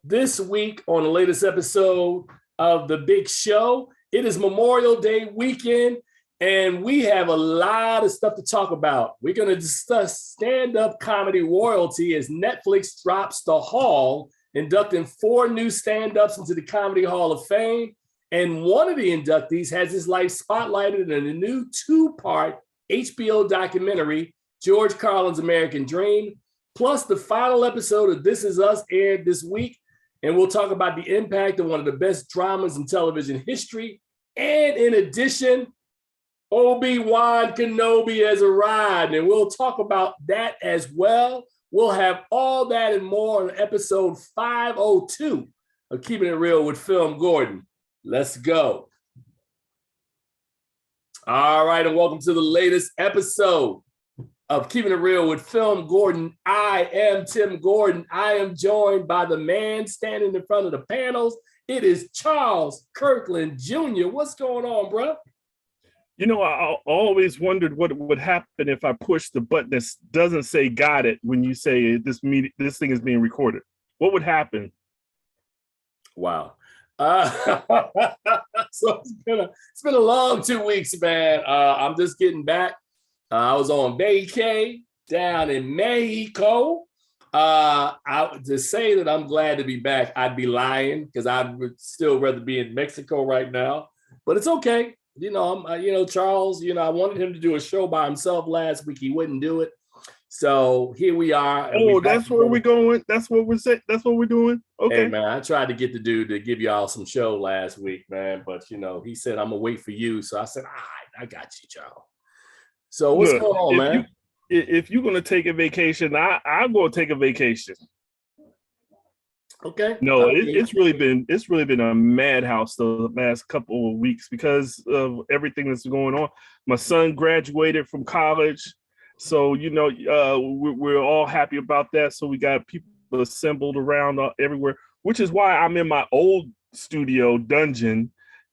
This week on the latest episode of The Big Show, it is Memorial Day weekend, and we have a lot of stuff to talk about. We're going to discuss stand-up comedy royalty as Netflix drops The Hall, inducting 4 new stand-ups into the Comedy Hall of Fame. And one of the inductees has his life spotlighted in a new 2-part HBO documentary, George Carlin's American Dream. Plus, the final episode of This Is Us aired this week, and we'll talk about the impact of one of the best dramas in television history. And in addition, Obi-Wan Kenobi has arrived, and we'll talk about that as well. We'll have all that and more on episode 502 of Keeping It Real with FilmGordon. Let's go. All right, and welcome to the latest episode of Keeping It Real with FilmGordon. I am Tim Gordon. I am joined by the man standing in front of the panels. It is Charles Kirkland Jr. What's going on, bro? You know, I always wondered what would happen if I push the button that doesn't say "got it" when you say this thing is being recorded. What would happen? Wow. So it's been a long 2 weeks, man. I'm just getting back. I was on vacay down in Mexico. To say that I'm glad to be back, I'd be lying because I would still rather be in Mexico right now. But it's okay. You know, Charles. I wanted him to do a show by himself last week. He wouldn't do it. So here we are. Oh, that's where we're going. That's what we're saying. That's what we're doing. Okay, hey, man. I tried to get the dude to give y'all some show last week, man. But he said I'm gonna wait for you. So I said, all right, I got you, Charles. So what's going on, man? If you're going to take a vacation, I'm going to take a vacation. Okay. No, it's really been a madhouse the last couple of weeks because of everything that's going on. My son graduated from college, so we're all happy about that. So we got people assembled around everywhere, which is why I'm in my old studio dungeon.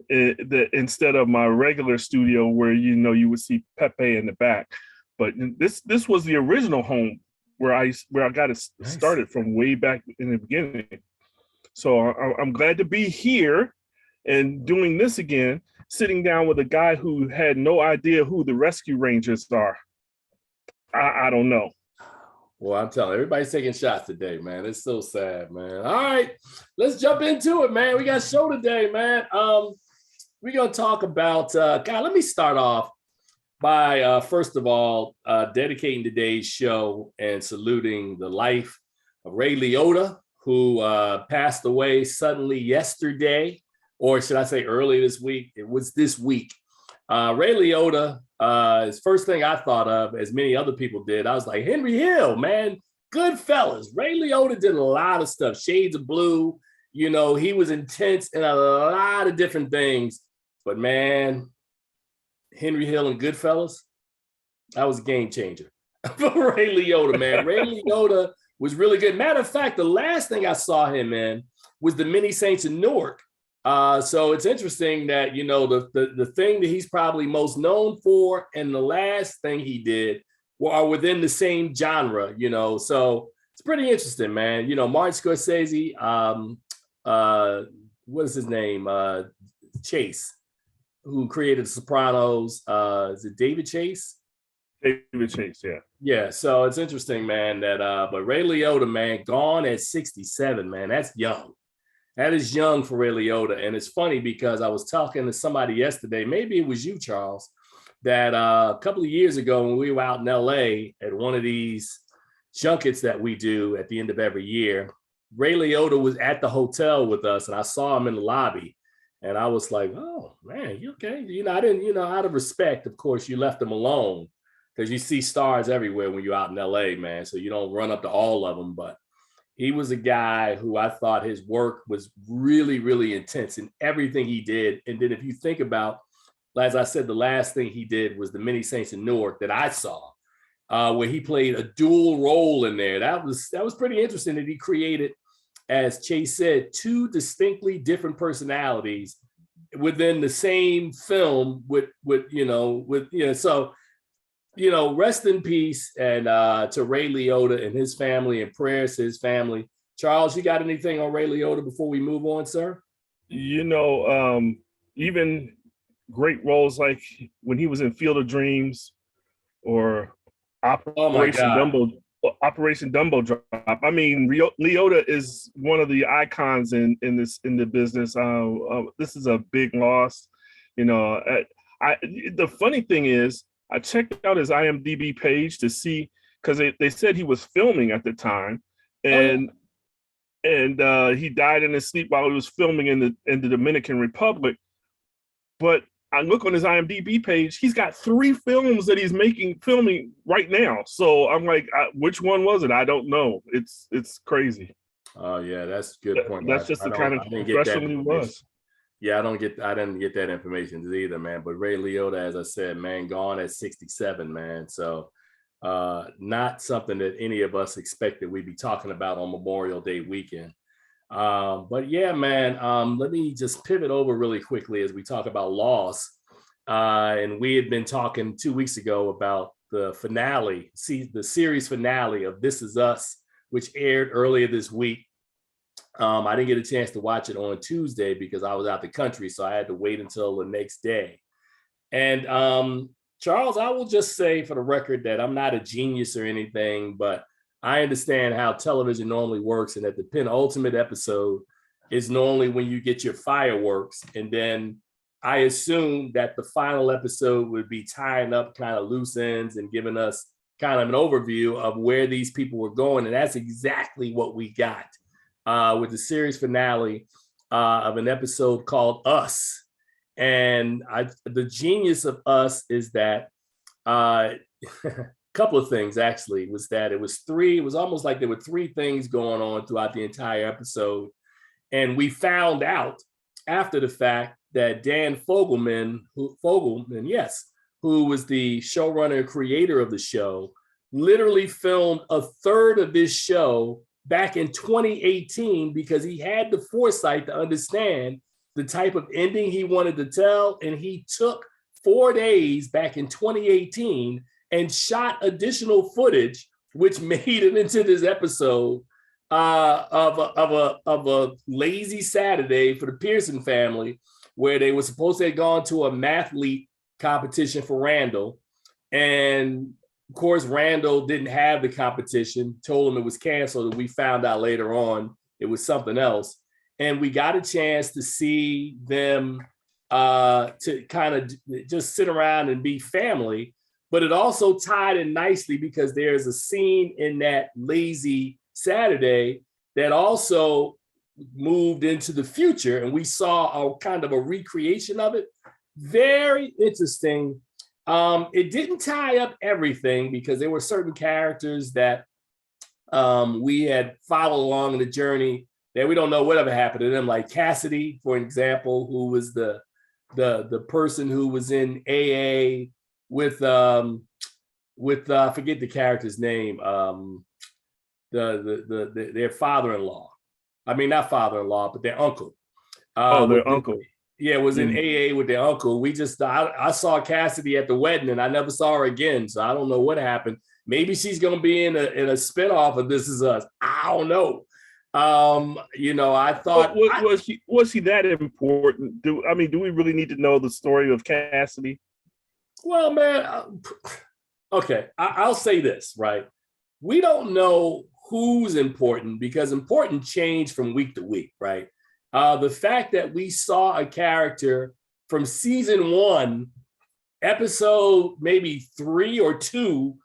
Instead of my regular studio where you would see Pepe in the back, but this was the original home where I got it started from way back in the beginning. So I'm glad to be here and doing this again, sitting down with a guy who had no idea who the Rescue Rangers are. I don't know. Well, I'm telling you, everybody's taking shots today, man. It's so sad, man. All right, let's jump into it, man. We got a show today, man. We're going to talk about, let me start off by, first of all, dedicating today's show and saluting the life of Ray Liotta, who passed away suddenly yesterday, or should I say early this week? It was this week. Ray Liotta, his first thing I thought of, as many other people did, I was like, Henry Hill, man, Goodfellas. Ray Liotta did a lot of stuff, Shades of Blue. He was intense in a lot of different things. But man, Henry Hill and Goodfellas, that was a game changer for Ray Liotta, man. Ray Liotta was really good. Matter of fact, the last thing I saw him in was the Many Saints in Newark. So it's interesting that, the thing that he's probably most known for and the last thing he did are within the same genre, So it's pretty interesting, man. Martin Scorsese, what is his name? Chase, who created The Sopranos. Is it David Chase? David Chase, yeah. Yeah, so it's interesting, man, that but Ray Liotta, man, gone at 67, man. That's young. That is young for Ray Liotta. And it's funny because I was talking to somebody yesterday, maybe it was you, Charles, that a couple of years ago when we were out in LA at one of these junkets that we do at the end of every year, Ray Liotta was at the hotel with us, and I saw him in the lobby. And I was like, oh, man, you okay? I didn't, out of respect, of course, you left him alone because you see stars everywhere when you're out in LA, man. So you don't run up to all of them. But he was a guy who I thought his work was really, really intense in everything he did. And then if you think about, as I said, the last thing he did was the Many Saints in Newark that I saw, where he played a dual role in there. That was pretty interesting that he created, as Chase said, 2 distinctly different personalities within the same film so, rest in peace and to Ray Liotta and his family, and prayers to his family. Charles, you got anything on Ray Liotta before we move on, sir? You know, even great roles like when he was in Field of Dreams or Oh my God. Operation Dumbo Drop. I mean, Liotta is one of the icons in the business. This is a big loss. You know, the funny thing is, I checked out his IMDb page to see, because they said he was filming at the time, and he died in his sleep while he was filming in the Dominican Republic. But I look on his IMDb page, he's got 3 films that he's filming right now. So I'm like, which one was it? I don't know. It's crazy. Oh yeah, that's a good point. That's just the kind of professional he was. Yeah, I didn't get that information either, man. But Ray Liotta, as I said, man, gone at 67, man. So not something that any of us expected we'd be talking about on Memorial Day weekend. But yeah, man, let me just pivot over really quickly as we talk about loss. And we had been talking 2 weeks ago about the finale, the series finale of This Is Us, which aired earlier this week. I didn't get a chance to watch it on Tuesday because I was out the country, so I had to wait until the next day. And Charles, I will just say for the record that I'm not a genius or anything, but I understand how television normally works, and that the penultimate episode is normally when you get your fireworks. And then I assume that the final episode would be tying up kind of loose ends and giving us kind of an overview of where these people were going. And that's exactly what we got with the series finale of an episode called Us. And the genius of Us is that couple of things actually was that it was almost like there were 3 things going on throughout the entire episode. And we found out after the fact that Dan Fogelman, who was the showrunner and creator of the show, literally filmed a third of this show back in 2018 because he had the foresight to understand the type of ending he wanted to tell. And he took 4 days back in 2018 and shot additional footage, which made it into this episode of a lazy Saturday for the Pearson family, where they were supposed to have gone to a mathlete competition for Randall. And of course, Randall didn't have the competition, told him it was canceled, and we found out later on it was something else. And we got a chance to see them to kind of just sit around and be family. But it also tied in nicely because there's a scene in that lazy Saturday that also moved into the future, and we saw a kind of a recreation of it. Very interesting. It didn't tie up everything because there were certain characters that we had followed along in the journey that we don't know whatever happened to them, like Cassidy, for example, who was the person who was in AA with I forget the character's name, their father-in-law. I mean, not father-in-law, but their uncle. Their uncle. Yeah, was in AA with their uncle. I saw Cassidy at the wedding and I never saw her again. So I don't know what happened. Maybe she's gonna be in a spinoff of This Is Us. I don't know. I thought was she that important? Do we really need to know the story of Cassidy? Well, man, okay, I'll say this, right? We don't know who's important because important change from week to week, right? The fact that we saw a character from season 1, episode maybe 3 or 2,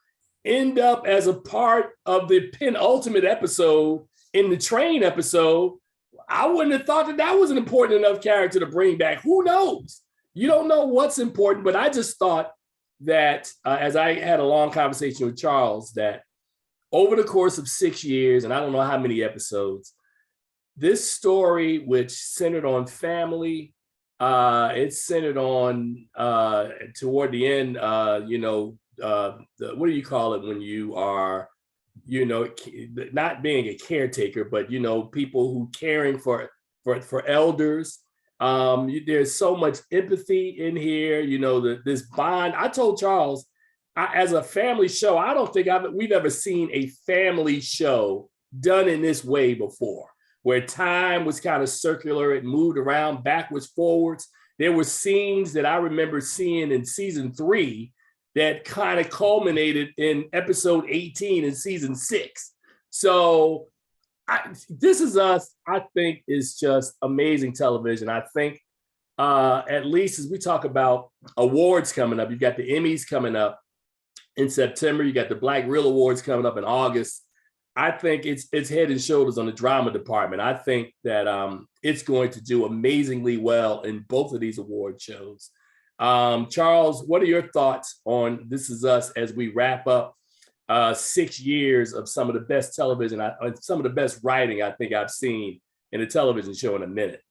end up as a part of the penultimate episode in the train episode, I wouldn't have thought that was an important enough character to bring back. Who knows? You don't know what's important, but I just thought that as I had a long conversation with Charles, that over the course of 6 years, and I don't know how many episodes, this story, which centered on family, it's centered on toward the end, what do you call it when you are, not being a caretaker, but people who caring for elders. There's so much empathy in here. This bond. I told Charles, as a family show, I don't think we've ever seen a family show done in this way before, where time was kind of circular. It moved around backwards, forwards. There were scenes that I remember seeing in season 3 that kind of culminated in episode 18 in season 6. So This Is Us, I think, is just amazing television. I think at least as we talk about awards coming up, you've got the Emmys coming up in September. You got the Black Reel Awards coming up in August. I think it's head and shoulders on the drama department. I think that it's going to do amazingly well in both of these award shows. Charles, what are your thoughts on This Is Us as we wrap up 6 years of some of the best television, some of the best writing I think I've seen in a television show in a minute?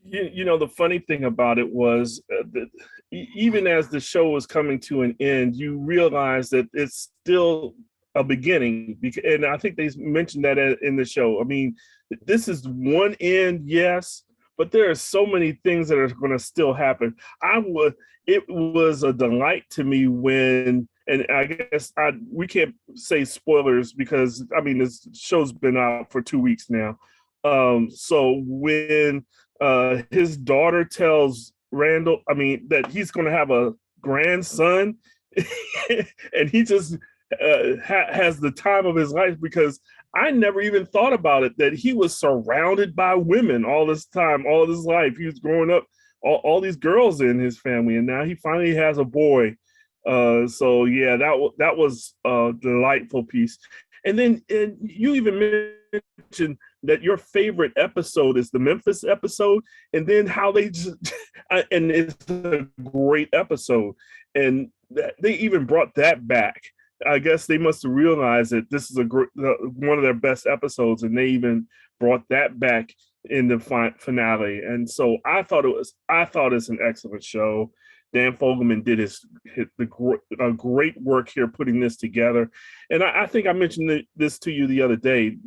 You know, the funny thing about it was that even as the show was coming to an end, you realize that it's still a beginning. And I think they mentioned that in the show. I mean, this is one end, yes, but there are so many things that are going to still happen. It was a delight to me when, and I guess we can't say spoilers because, I mean, this show's been out for 2 weeks now. So when his daughter tells Randall, I mean, that he's going to have a grandson, and he just has the time of his life, because I never even thought about it, that he was surrounded by women all this time, all his life. He was growing up, all these girls in his family, and now he finally has a boy. So yeah, that was a delightful piece. And then you even mentioned that your favorite episode is the Memphis episode, and then how they just, and it's a great episode, and they even brought that back. I guess they must have realized that this is one of their best episodes, and they even brought that back in the finale. And so I thought it's an excellent show. Dan Fogelman did a great work here putting this together. And I think I mentioned this to you the other day.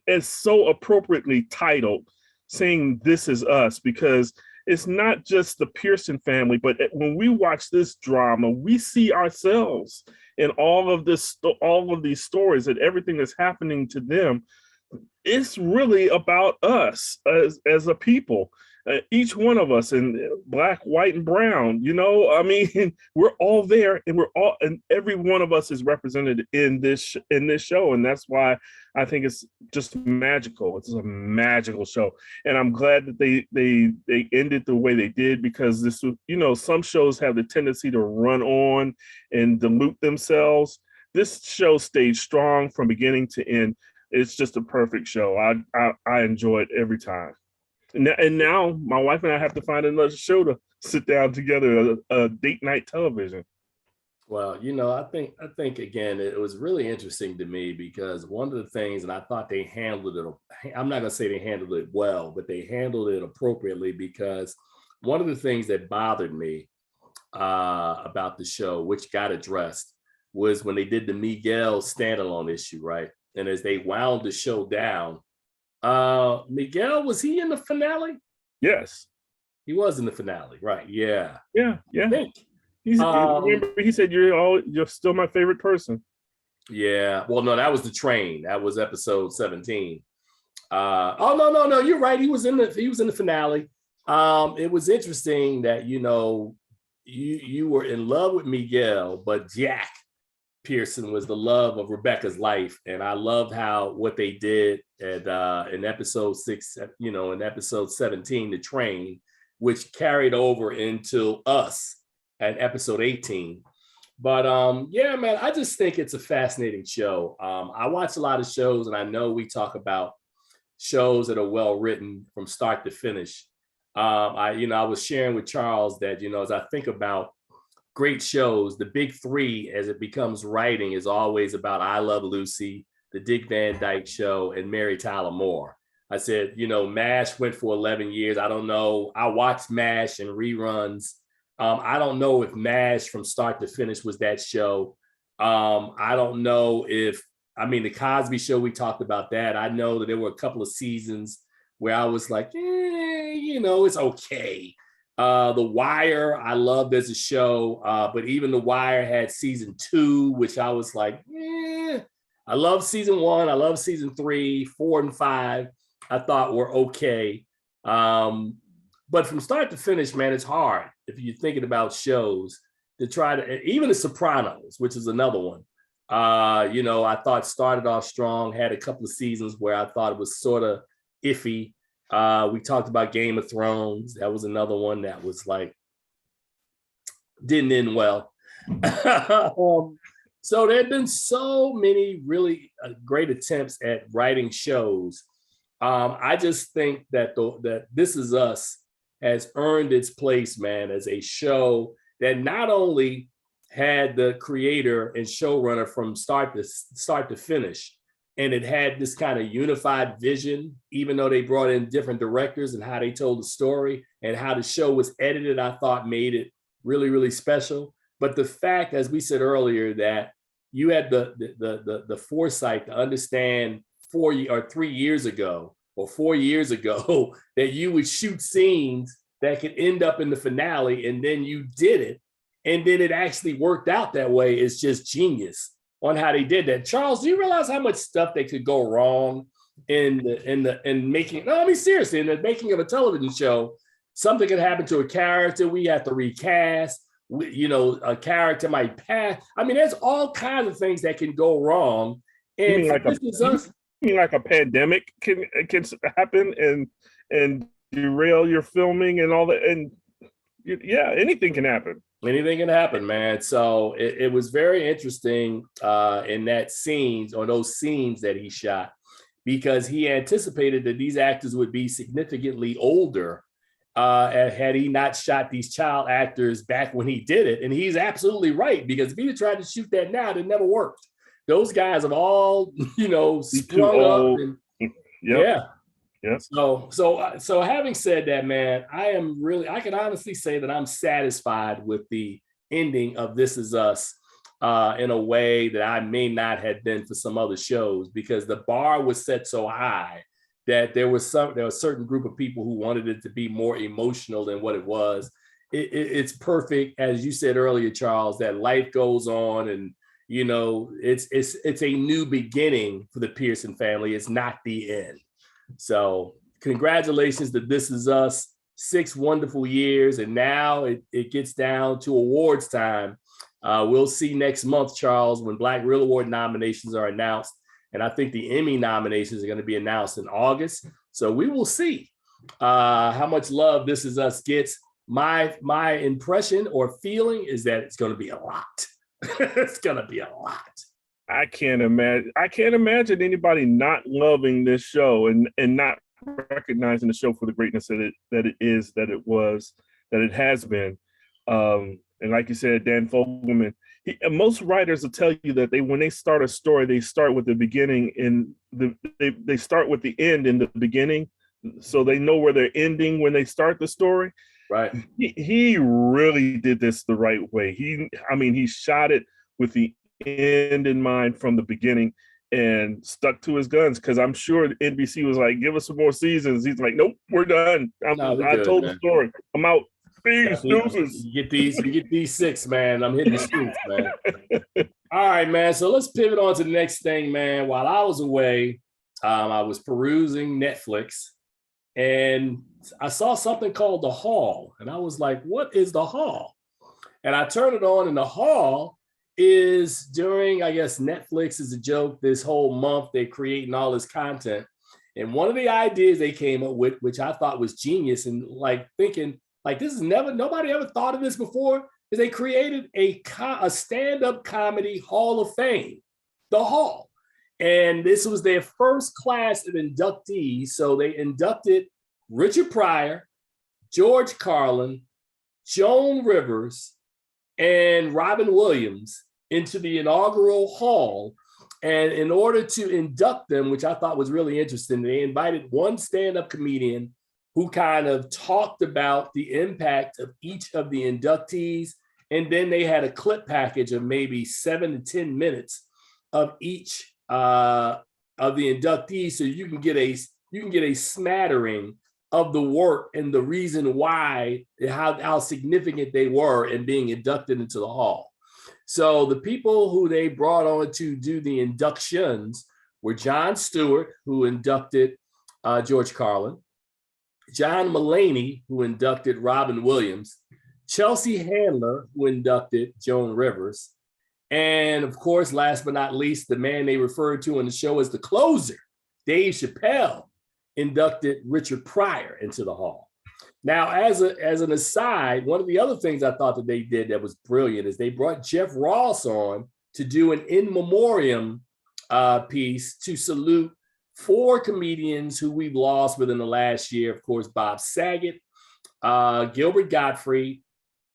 It's so appropriately titled, saying This Is Us, because it's not just the Pearson family, but when we watch this drama, we see ourselves in all of these stories, and everything that's happening to them. It's really about us as a people. Each one of us, in black, white, and brown, you know, I mean, we're all there, and every one of us is represented in this show. And that's why I think it's just magical. It's a magical show. And I'm glad that they ended the way they did, because this was, you know, some shows have the tendency to run on and dilute themselves. This show stayed strong from beginning to end. It's just a perfect show. I enjoy it every time. And now my wife and I have to find another show to sit down together, a date night television. Well, you know, I think again, it was really interesting to me, because one of the things, and I thought they handled it, I'm not going to say they handled it well, but they handled it appropriately, because one of the things that bothered me about the show, which got addressed, was when they did the Miguel standalone issue, right? And as they wound the show down, Miguel, was he in the finale? Yes, he was in the finale, right? Yeah. I think remember he said you're still my favorite person. Yeah. Well, no, that was the train. That was episode 17. No, you're right. He was in the finale. It was interesting that, you know, you were in love with Miguel, but Jack Pearson was the love of Rebecca's life. And I loved what they did in episode 6, you know, in episode 17, the train, which carried over into Us at episode 18. But yeah, man, I just think it's a fascinating show. I watch a lot of shows, and I know we talk about shows that are well written from start to finish. I was sharing with Charles that, you know, as I think about great shows, the big three as it becomes writing is always about I Love Lucy, The Dick Van Dyke Show, and Mary Tyler Moore. I said, you know, MASH went for 11 years. I don't know. I watched MASH and reruns. I don't know if MASH from start to finish was that show. I don't know the Cosby Show, we talked about that. I know that there were a couple of seasons where I was like, you know, it's okay. The Wire, I loved as a show, but even The Wire had season 2, which I was like, I love season 1. I love season 3, 4, and 5. I thought were okay. But from start to finish, man, it's hard if you're thinking about shows to try to, even The Sopranos, which is another one. I thought started off strong, had a couple of seasons where I thought it was sort of iffy. We talked about Game of Thrones. That was another one that was like, didn't end well. So there have been so many really great attempts at writing shows. I just think that that This Is Us has earned its place, man, as a show that not only had the creator and showrunner from start to finish, and it had this kind of unified vision, even though they brought in different directors and how they told the story and how the show was edited, I thought made it really, really special. But the fact, as we said earlier, that you had the foresight to understand 3 years ago or 4 years ago that you would shoot scenes that could end up in the finale, and then you did it, and then it actually worked out that way, is just genius on how they did that. Charles, do you realize how much stuff that could go wrong in making? No, I mean seriously, in the making of a television show, something could happen to a character. We have to recast. A character might pass. I mean, there's all kinds of things that can go wrong. And you mean like a pandemic can happen and derail your filming and all that? And yeah, anything can happen. Anything can happen, man. So it was very interesting in those scenes that he shot, because he anticipated that these actors would be significantly older had he not shot these child actors back when he did it. And he's absolutely right, because if he had tried to shoot that now, it never worked. Those guys have all, sprung up. And, yeah. Yes. So having said that, man, I can honestly say that I'm satisfied with the ending of This Is Us in a way that I may not have been for some other shows, because the bar was set so high that there was a certain group of people who wanted it to be more emotional than what it was. It's perfect, as you said earlier, Charles, that life goes on, and it's a new beginning for the Pearson family. It's not the end. So congratulations to This Is Us, 6 wonderful years. And now it gets down to awards time. We'll see next month, Charles, when Black Real Award nominations are announced. And I think the Emmy nominations are going to be announced in August. So we will see how much love This Is Us gets. My impression or feeling is that it's going to be a lot. It's going to be a lot. I can't imagine anybody not loving this show and not recognizing the show for the greatness that it has been. And like you said, Dan Fogelman, most writers will tell you that when they start a story, they start with the beginning and they start with the end in the beginning, so they know where they're ending when they start the story. Right. He really did this the right way. He shot it with the end in mind from the beginning and stuck to his guns, because I'm sure NBC was like, give us some more seasons. He's like, nope, we're done. I told the story. I'm out. Peace, deuces. You get these 6, man. I'm hitting the streets, man. All right, man. So let's pivot on to the next thing, man. While I was away, I was perusing Netflix, and I saw something called The Hall. And I was like, what is The Hall? And I turned it on, and The Hall is during, I guess, Netflix is a joke. This whole month, they're creating all this content. And one of the ideas they came up with, which I thought was genius, and like thinking, like, nobody ever thought of this before, is they created a stand-up comedy Hall of Fame, The Hall. And this was their first class of inductees. So they inducted Richard Pryor, George Carlin, Joan Rivers, and Robin Williams into the inaugural hall. And in order to induct them, which I thought was really interesting, they invited one stand-up comedian who kind of talked about the impact of each of the inductees. And then they had a clip package of maybe 7 to 10 minutes of each of the inductees. So you can get a smattering of the work and the reason why, how significant they were in being inducted into the hall. So the people who they brought on to do the inductions were Jon Stewart, who inducted George Carlin, John Mulaney, who inducted Robin Williams, Chelsea Handler, who inducted Joan Rivers, and of course, last but not least, the man they referred to in the show as the closer, Dave Chappelle, inducted Richard Pryor into the hall. Now, as an aside, one of the other things I thought that they did that was brilliant is they brought Jeff Ross on to do an in memoriam piece to salute 4 comedians who we've lost within the last year. Of course, Bob Saget, Gilbert Gottfried,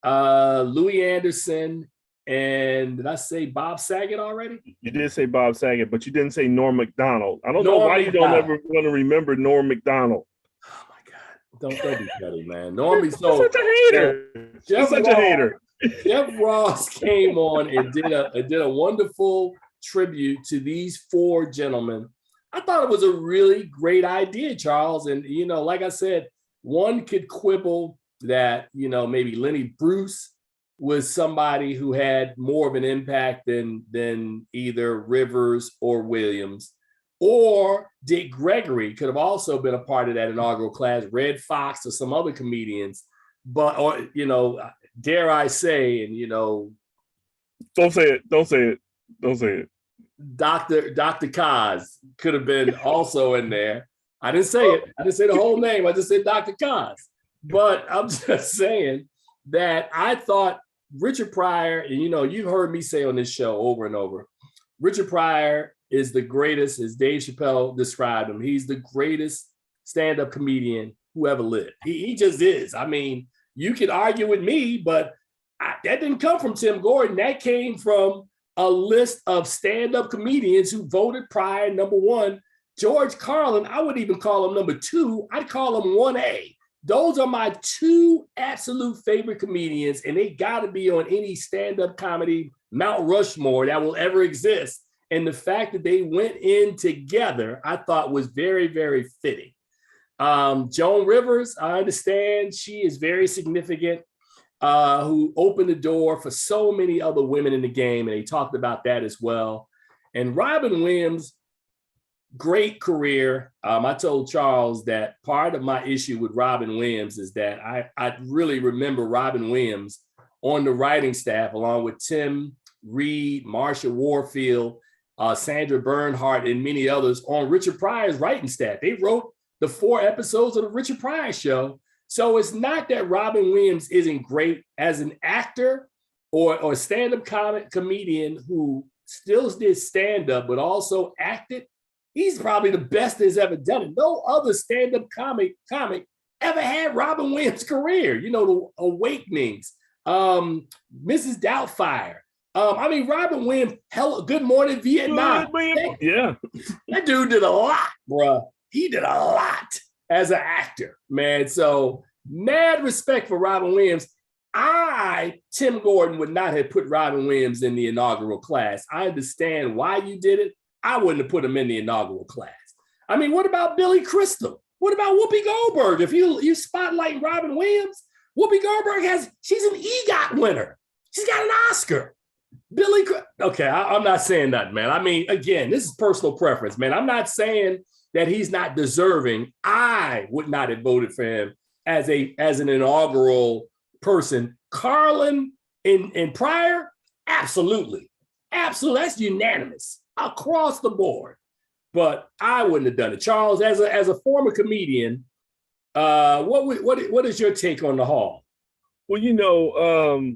Louis Anderson, and did I say Bob Saget already? You did say Bob Saget, but you didn't say Norm Macdonald. I don't know Norm why you don't Macdonald. ever want to remember Norm Macdonald. Oh my God! Don't be petty, man. Normie, so such a hater. You're such a hater. Jeff Ross came on and did a wonderful tribute to these 4 gentlemen. I thought it was a really great idea, Charles. And like I said, one could quibble that maybe Lenny Bruce was somebody who had more of an impact than either Rivers or Williams, or Dick Gregory could have also been a part of that inaugural class, Red Fox or some other comedians, or dare I say, and don't say it. Dr. Kaz could have been also in there. I didn't say it. I didn't say the whole name. I just said Dr. Kaz. But I'm just saying that I thought Richard Pryor, and you've heard me say on this show over and over, Richard Pryor is the greatest, as Dave Chappelle described him. He's the greatest stand-up comedian who ever lived. He just is. I mean, you can argue with me, but that didn't come from Tim Gordon. That came from a list of stand-up comedians who voted Pryor number 1. George Carlin, I wouldn't even call him number 2. I'd call him 1A. Those are my 2 absolute favorite comedians, and they got to be on any stand-up comedy Mount Rushmore that will ever exist. And the fact that they went in together, I thought was very, very fitting. Joan Rivers, I understand she is very significant, who opened the door for so many other women in the game, and they talked about that as well. And Robin Williams, great career. I told Charles that part of my issue with Robin Williams is that I really remember Robin Williams on the writing staff, along with Tim Reed, Marsha Warfield, Sandra Bernhardt, and many others on Richard Pryor's writing staff. They wrote the 4 episodes of the Richard Pryor show. So it's not that Robin Williams isn't great as an actor or stand-up comedian who still did stand-up, but also acted. He's probably the best that's ever done it. No other stand-up comic ever had Robin Williams' career. The Awakenings, Mrs. Doubtfire. Robin Williams, Good Morning Vietnam. That dude did a lot, bruh. He did a lot as an actor, man. So mad respect for Robin Williams. Tim Gordon, would not have put Robin Williams in the inaugural class. I understand why you did it. I wouldn't have put him in the inaugural class. What about Billy Crystal? What about Whoopi Goldberg? If you spotlight Robin Williams, Whoopi Goldberg she's an EGOT winner. She's got an Oscar. Okay, I'm not saying that, man. Again, this is personal preference, man. I'm not saying that he's not deserving. I would not have voted for him as an inaugural person. Carlin and Pryor, absolutely. That's unanimous across the board. But I wouldn't have done it. Charles, as a former comedian, what is your take on the hall? Well,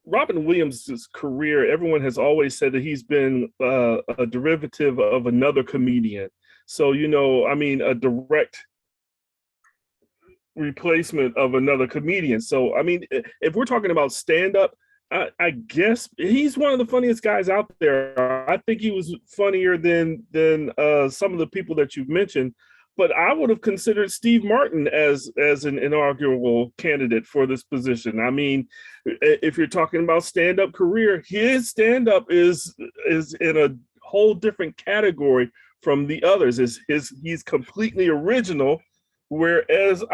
Robin Williams' career, everyone has always said that he's been a derivative of another comedian. So, a direct replacement of another comedian. So, if we're talking about stand-up, I guess he's one of the funniest guys out there. I think he was funnier than some of the people that you've mentioned. But I would have considered Steve Martin as an inaugural candidate for this position. If you're talking about stand-up career, his stand-up is in a whole different category from the others. He's completely original. Whereas,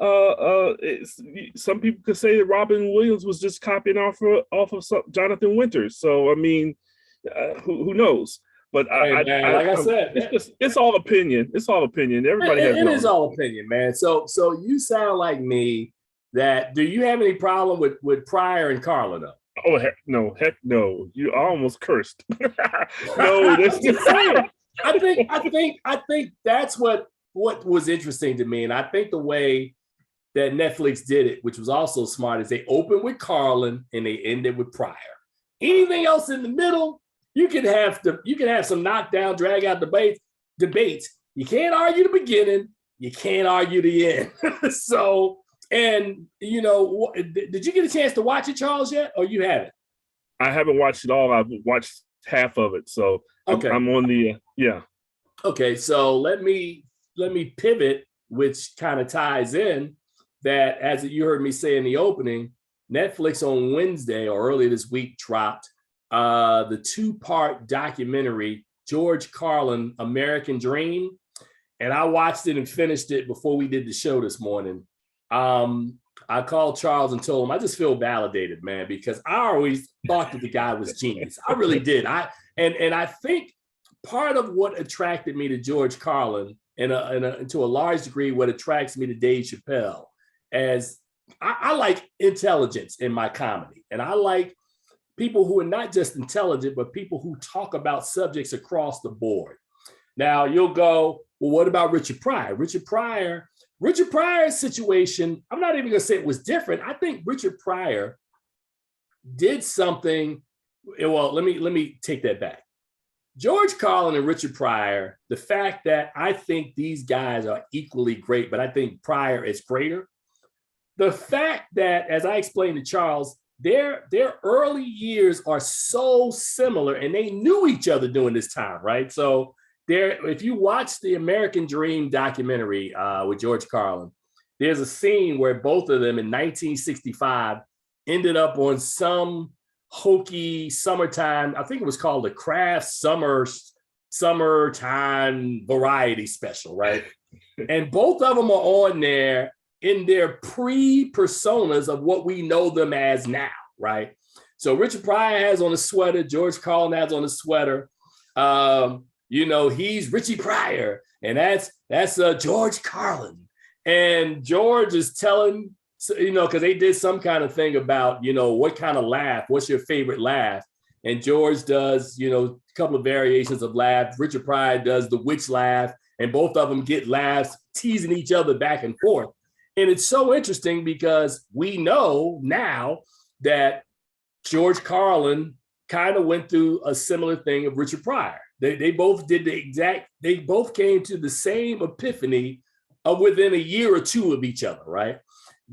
some people could say that Robin Williams was just copying off of Jonathan Winters. So I mean, who knows? But Hey, man, like I said, it's all opinion. It's all opinion. Everybody has it is all opinion, man. So you sound like me. Do you have any problem with Pryor and Carlin? Oh heck no! You almost cursed. No, that's just saying. I think that's what was interesting to me, and I think the way that Netflix did it, which was also smart, is they opened with Carlin and they ended with Pryor. Anything else in the middle, you can have some knockdown, drag out debates. You can't argue the beginning, you can't argue the end. So, and did you get a chance to watch it, Charles, yet, or you haven't? I haven't watched it all. I've watched half of it, so okay. I'm on the yeah. Okay, so let me pivot, which kind of ties in that, as you heard me say in the opening, Netflix on Wednesday or earlier this week dropped the 2-part documentary, George Carlin, American Dream. And I watched it and finished it before we did the show this morning. I called Charles and told him, I just feel validated, man, because I always thought that the guy was genius. I really did. And I think part of what attracted me to George Carlin, and to a large degree, what attracts me to Dave Chappelle, as I like intelligence in my comedy. And I like people who are not just intelligent, but people who talk about subjects across the board. Now you'll go, well, what about Richard Pryor? Richard Pryor's situation, I'm not even gonna say it was different. I think Richard Pryor did something. Well, let me take that back. George Carlin and Richard Pryor, the fact that I think these guys are equally great, but I think Pryor is greater. The fact that, as I explained to Charles, their early years are so similar, and they knew each other during this time, right? So if you watch the American Dream documentary with George Carlin, there's a scene where both of them in 1965 ended up on some hokey summertime, I think it was called the Kraft Summertime Variety Special, right? And both of them are on there in their pre-personas of what we know them as now, right? So Richard Pryor has on a sweater, George Carlin has on a sweater. He's Richie Pryor, and that's George Carlin. And George is telling, because they did some kind of thing about, what kind of laugh, what's your favorite laugh? And George does, a couple of variations of laugh. Richard Pryor does the witch laugh, and both of them get laughs, teasing each other back and forth. And it's so interesting because we know now that George Carlin kind of went through a similar thing of Richard Pryor. They both did they both came to the same epiphany within a year or two of each other, right?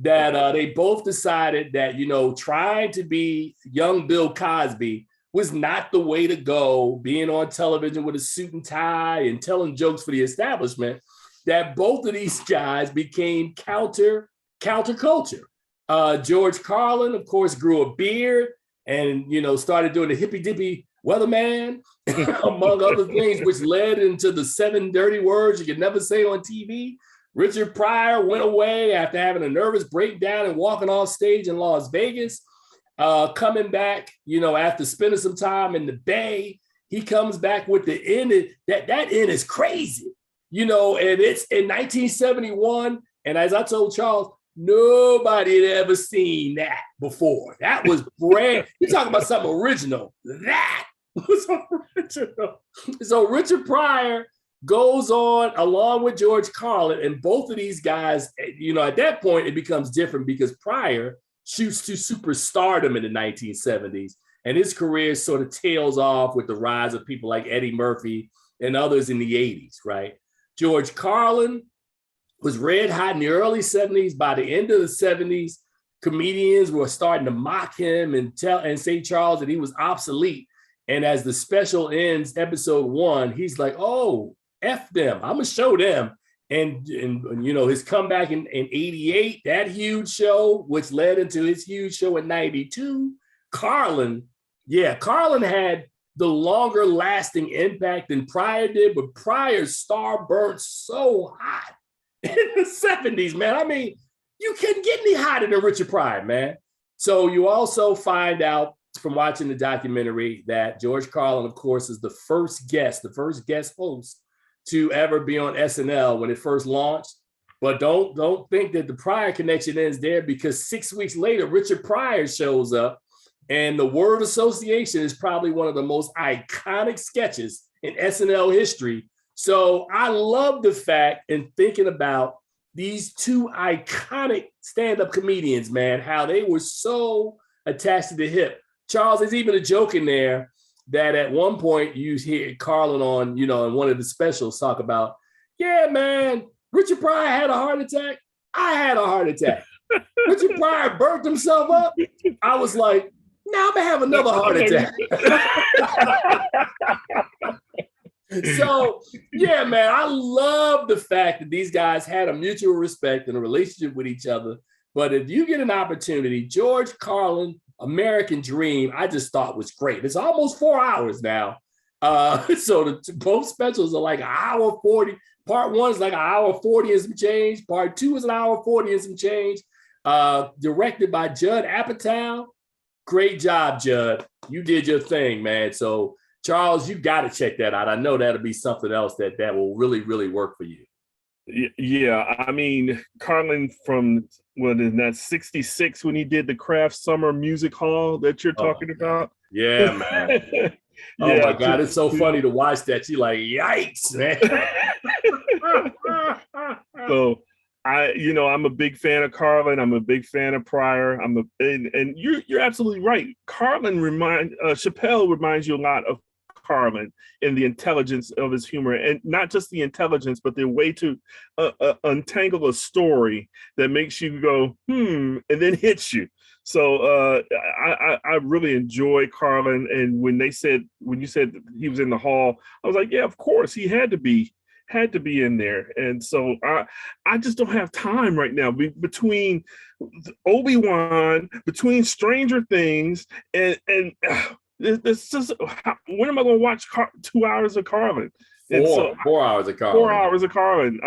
That they both decided that, trying to be young Bill Cosby was not the way to go, being on television with a suit and tie and telling jokes for the establishment, that both of these guys became counterculture. George Carlin, of course, grew a beard and, started doing the hippy dippy weatherman, among other things, which led into the 7 dirty words you could never say on TV. Richard Pryor went away after having a nervous breakdown and walking off stage in Las Vegas. Coming back, after spending some time in the Bay, he comes back with the end. That end is crazy, and it's in 1971. And as I told Charles, nobody had ever seen that before. That was brand. You're talking about something original. That was original. So Richard Pryor goes on along with George Carlin, and both of these guys, at that point, it becomes different because Pryor shoots to superstardom in the 1970s, and his career sort of tails off with the rise of people like Eddie Murphy and others in the 80s, right? George Carlin was red hot in the early 70s. By the end of the 70s, comedians were starting to mock him and say, Charles, that he was obsolete. And as the special ends, episode 1, he's like, oh, F them, I'm gonna show them. And his comeback in 88, that huge show, which led into his huge show in 92. Carlin had the longer lasting impact than Pryor did, but Pryor's star burnt so hot in the 70s, man. I mean, you couldn't get any hotter than Richard Pryor, man. So you also find out from watching the documentary that George Carlin, of course, is the first guest host to ever be on SNL when it first launched. But don't think that the Pryor connection ends there, because 6 weeks later, Richard Pryor shows up, and the word association is probably one of the most iconic sketches in SNL history. So I love the fact, and thinking about these two iconic stand-up comedians, man, how they were so attached to the hip. Charles, there's even a joke in there that at one point you hear Carlin on, in one of the specials talk about, yeah, man, Richard Pryor had a heart attack. I had a heart attack. Richard Pryor burnt himself up. I was like, now I'm gonna have another heart attack. So, yeah, man, I love the fact that these guys had a mutual respect and a relationship with each other. But if you get an opportunity, George Carlin, American Dream, I just thought was great. It's almost 4 hours now. So both specials are like an hour 40. Part 1 is like an hour 40 and some change. Part 2 is an hour 40 and some change. Directed by Judd Apatow. Great job, Judd. You did your thing, man. So, Charles, you got to check that out. I know that'll be something else that will really, really work for you. Yeah, I mean, Carlin from that 66 when he did the Kraft Summer Music Hall that you're talking about. Yeah, man. Oh my God, it's so funny to watch that. You're like, yikes, man. So I'm a big fan of Carlin. I'm a big fan of Pryor. And you're absolutely right. Chappelle reminds you a lot of Carlin in the intelligence of his humor, and not just the intelligence, but the way to untangle a story that makes you go, and then hits you. So I really enjoy Carlin. And when you said he was in the hall, I was like, yeah, of course he had to be in there. And so I just don't have time right now between Obi-Wan, between Stranger Things, and it's just, when am I going to watch 2 hours of Carlin? 4 hours of Carlin. 4 hours of Carlin.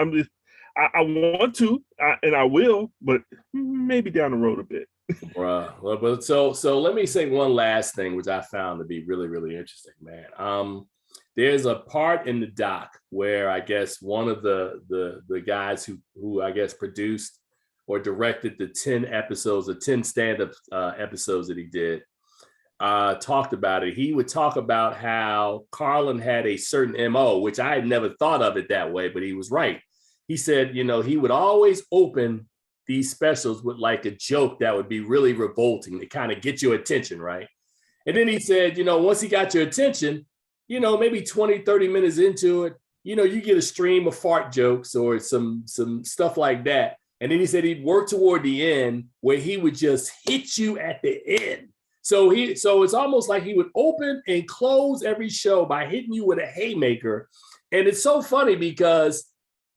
I want to, and I will, but maybe down the road a bit. Well, but so let me say one last thing, which I found to be really, really interesting, man. There's a part in the doc where I guess one of the guys who I guess produced or directed the 10 episodes, the 10 stand-up episodes that he did, talked about it. He would talk about how Carlin had a certain MO, which I had never thought of it that way, but he was right. He said, he would always open these specials with like a joke that would be really revolting to kind of get your attention, right? And then he said, once he got your attention, maybe 20, 30 minutes into it, you get a stream of fart jokes or some stuff like that. And then he said he'd work toward the end where he would just hit you at the end. So it's almost like he would open and close every show by hitting you with a haymaker. And it's so funny because,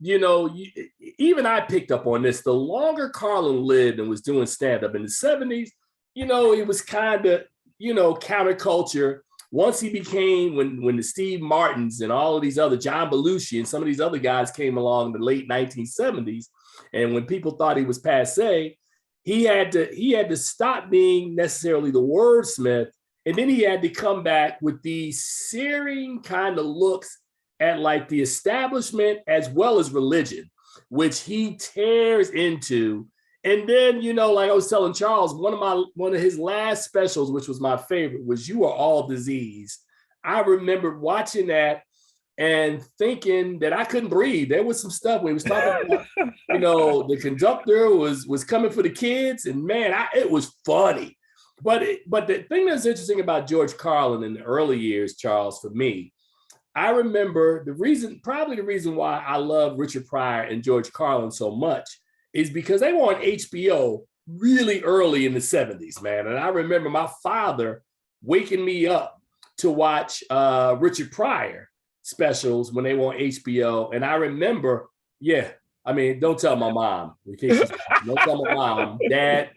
even I picked up on this. The longer Carlin lived and was doing stand-up in the 70s, he was kind of, counterculture. Once he became, when the Steve Martins and all of these other, John Belushi and some of these other guys came along in the late 1970s, and when people thought he was passé, he had to stop being necessarily the wordsmith, and then he had to come back with these searing kind of looks at like the establishment as well as religion, which he tears into. And then, like I was telling Charles, one of his last specials, which was my favorite, was You Are All Disease. I remember watching that and thinking that I couldn't breathe. There was some stuff where he was talking about, the conductor was coming for the kids, and man, it was funny. But the thing that's interesting about George Carlin in the early years, Charles, for me, I remember the reason why I love Richard Pryor and George Carlin so much is because they were on HBO really early in the 70s, man. And I remember my father waking me up to watch Richard Pryor specials when they were on HBO. And I remember, don't tell my mom. Don't tell my mom, Dad.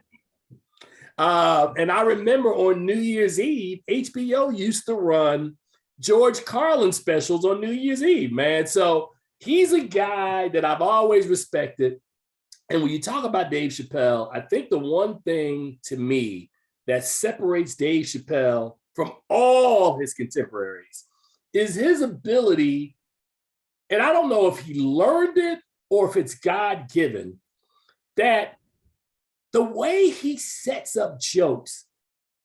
And I remember on New Year's Eve, HBO used to run George Carlin specials on New Year's Eve, man. So he's a guy that I've always respected. And when you talk about Dave Chappelle, I think the one thing to me that separates Dave Chappelle from all his contemporaries is his ability, and I don't know if he learned it or if it's God-given, that the way he sets up jokes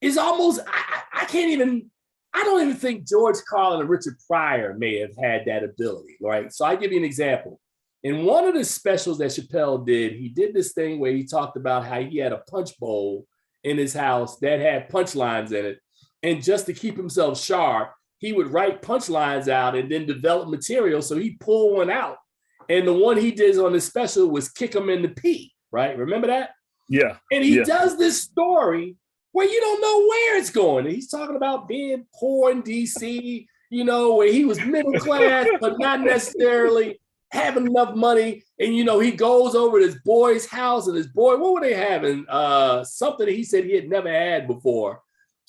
is almost, I don't even think George Carlin and Richard Pryor may have had that ability, right? So I give you an example. In one of the specials that Chappelle did, he did this thing where he talked about how he had a punch bowl in his house that had punchlines in it. And just to keep himself sharp, he would write punchlines out and then develop material. So he pulled one out. And the one he did on the special was kick him in the pee, right? Remember that? Yeah. And he does this story where you don't know where it's going. And he's talking about being poor in DC, you know, where he was middle class, but not necessarily having enough money. And, you know, he goes over to his boy's house and his boy, what were they having? Something that he said he had never had before.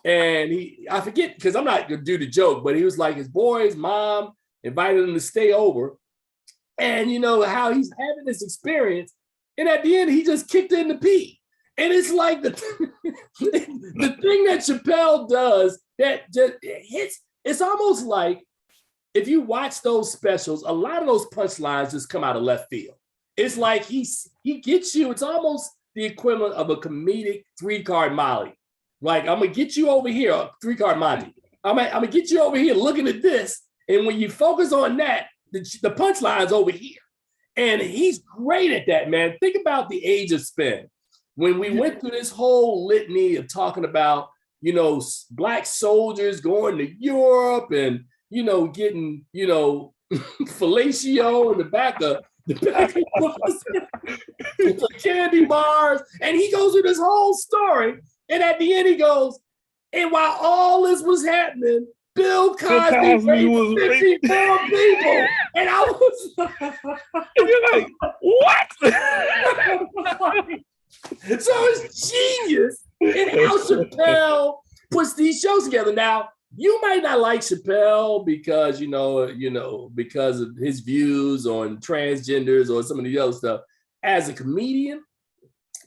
And I forget, because I'm not going to do the joke, but he was like, his boy's mom invited him to stay over. And, you know, how he's having this experience. And at the end, he just kicked in the pee. And it's like the thing that Chappelle does that just hits, it's almost like if you watch those specials, a lot of those punchlines just come out of left field. It's like he gets you, it's almost the equivalent of a comedic 3-card Molly. Like, I'm going to get you over here, 3-card Monty. I'm going to get you over here looking at this. And when you focus on that, the punchline's over here. And he's great at that, man. Think about the age of spin. When we went through this whole litany of talking about, you know, Black soldiers going to Europe and, you know, getting, you know, fellatio in the back of the candy bars. And he goes through this whole story. And at the end, he goes, and while all this was happening, Bill Cosby raped 54 people. And I was and you're like, what? So it's genius in how Chappelle puts these shows together. Now, you might not like Chappelle because, you know, because of his views on transgenders or some of the other stuff. As a comedian,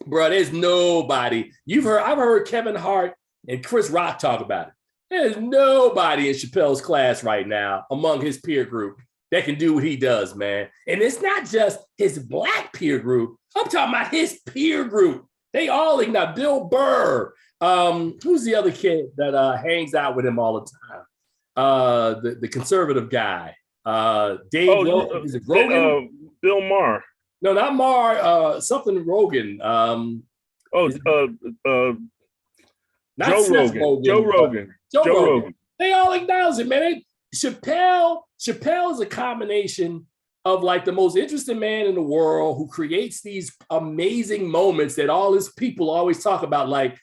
bro, there's nobody. I've heard Kevin Hart and Chris Rock talk about it. There's nobody in Chappelle's class right now among his peer group that can do what he does, man. And it's not just his Black peer group. I'm talking about his peer group. They all ignite. Bill Burr. Who's the other kid that hangs out with him all the time? The conservative guy. Dave Rogan. Is it Rogan? Bill Maher. No, not Maher. Something Rogan. Joe Rogan. Joe Rogan. They all acknowledge it, man. Chappelle is a combination of like the most interesting man in the world who creates these amazing moments that all his people always talk about. Like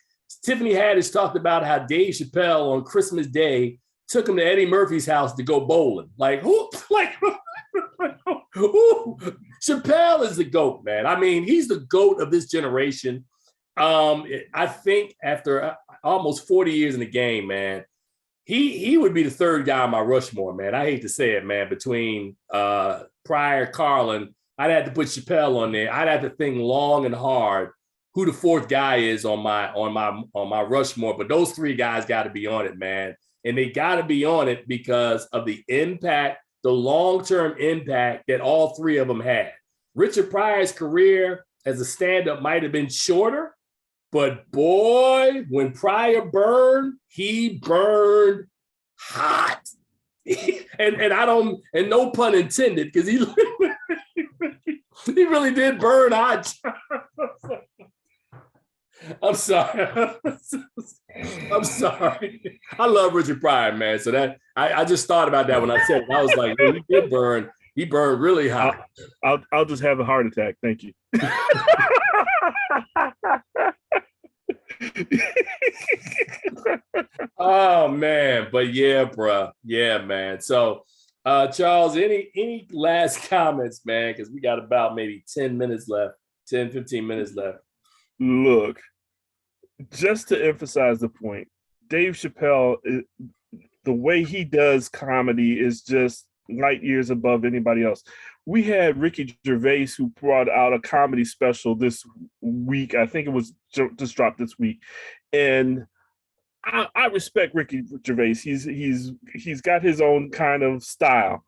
Tiffany Haddish talked about how Dave Chappelle on Christmas Day took him to Eddie Murphy's house to go bowling. Like who? Like who? Chappelle is the GOAT, man. I mean, he's the GOAT of this generation. I think after almost 40 years in the game, man, he would be the third guy on my Rushmore, man. I hate to say it, man. Between Pryor, Carlin, I'd have to put Chappelle on there. I'd have to think long and hard who the fourth guy is on my Rushmore. But those three guys got to be on it, man. And they got to be on it because of the impact, the long-term impact that all three of them had. Richard Pryor's career as a stand-up might have been shorter, but boy, when Pryor burned, he burned hot. and no pun intended, because he really did burn hot. I'm sorry. I'm sorry. I love Richard Pryor, man. So that I just thought about that when I said it. I was like, he did burn. He burned really hot. I'll just have a heart attack. Thank you. Oh man, but yeah, bro. Yeah, man. So Charles, any last comments, man? Because we got about maybe 10 minutes left, 10, 15 minutes left. Look, just to emphasize the point, Dave Chappelle, the way he does comedy is just light years above anybody else. we had Ricky Gervais, who brought out a comedy special this week. I think it was just dropped this week. And I respect Ricky Gervais. He's got his own kind of style,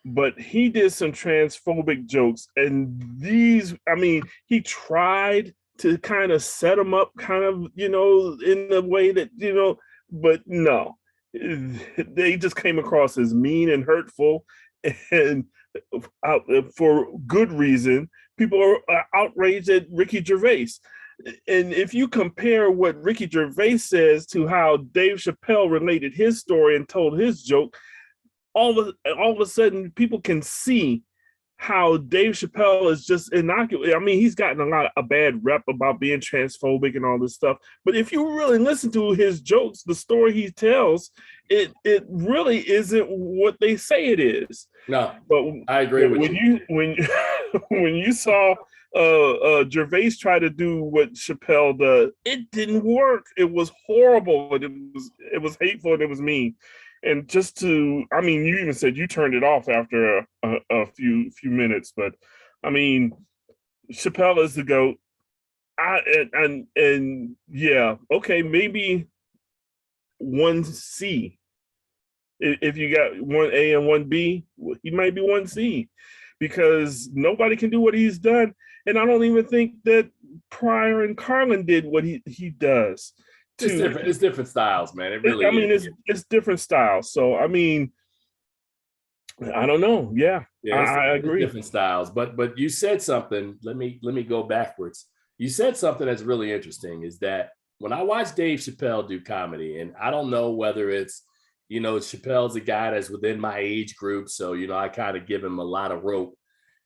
but he did some transphobic jokes, and he tried to kind of set them up, kind of, in a way that, but no, they just came across as mean and hurtful, and for good reason. People are outraged at Ricky Gervais. And if you compare what Ricky Gervais says to how Dave Chappelle related his story and told his joke, all of a sudden people can see how Dave Chappelle is just innocuous. I mean, he's gotten a bad rep about being transphobic and all this stuff. But if you really listen to his jokes, the story he tells, it really isn't what they say it is. No, but I agree with you. When you saw Gervais try to do what Chappelle does, it didn't work. It was horrible, and it was hateful, and it was mean. And you even said you turned it off after a few minutes, but I mean, Chappelle is the GOAT. Yeah, okay, maybe 1C. If you got 1A and 1B, he might be 1C, because nobody can do what he's done. And I don't even think that Pryor and Carlin did what he does. It's different styles, man. It really it's different styles. So, I mean, I don't know. Yeah, I agree. Different styles. But you said something. Let me go backwards. You said something that's really interesting, is that when I watch Dave Chappelle do comedy, and I don't know whether it's, Chappelle's a guy that's within my age group, so, I kind of give him a lot of rope.